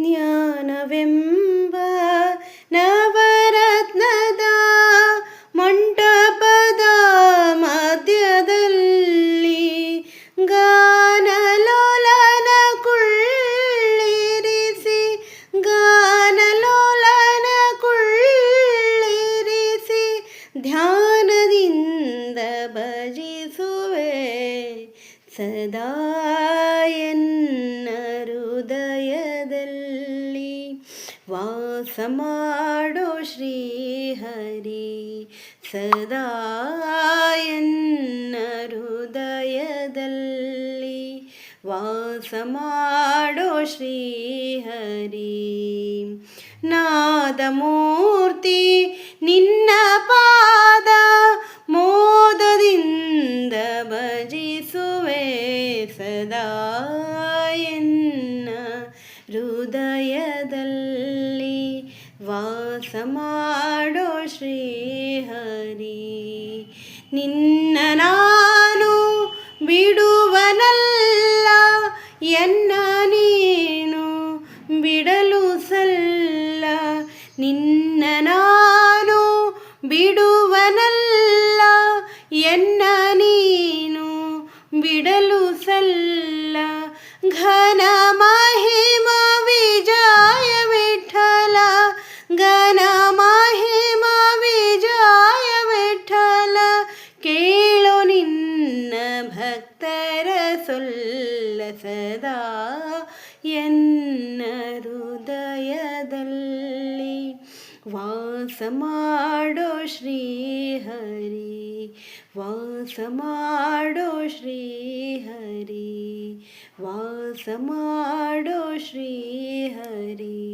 ಜ್ಞಾನವೆಂಬ ನವರತ್ನದ ಮಂಟಪದ ಮಧ್ಯದಲ್ಲಿ ಗಾನಲೋಲನ ಕುಳ್ಳಿರಿಸಿ ಧ್ಯಾನದಿಂದ ಭಜಿಸುವೆ ಸದಾ ಎನ್ನ ಹೃದಯದಲ್ಲಿ ವಾಸ ಮಾಡೋ ಶ್ರೀಹರಿ ಸದಾ ಎನ್ನ ಹೃದಯದಲ್ಲಿ ವಾಸ ಮಾಡೋ ಶ್ರೀಹರಿ ನಾದಮೂರ್ತಿ ನಿನ್ನ ಪಾದ ಮೋದದಿಂದ ಭಜಿಸುವೆ ಸದಾ ಎನ್ನ ಹೃದಯದಲ್ಲಿ ವಾಸ ಮಾಡೋ ಶ್ರೀಹರಿ ನಿನ್ನ ನಾನು ಬಿಡುವನಲ್ಲ ಎನ್ನ ನೀನು ಬಿಡಲು ಸಲ್ಲ ನಿನ್ನ ನಾನು ಬಿಡುವನಲ್ಲ ಎನ್ನ ನೀನು ಬಿಡಲು ಸಲ್ಲ ಘನ ಮಹಿಮ ವಿಜಯ ವಿಠಲ ಘನ ಮಹಿಮ ವಿಜಯ ವಿಠಲ ಕೇಳೋ ನಿನ್ನ ಭಕ್ತರ ಸೊಲ್ಲ ಸದಾ ಎನ್ನ ಹೃದಯದಲ್ಲಿ ವಾಸ ಮಾಡೋ ಶ್ರೀಹರಿ ವಾಸ ಮಾಡೋ ಶ್ರೀಹರಿ ವಾಸ ಮಾಡೋ ಶ್ರೀಹರಿ.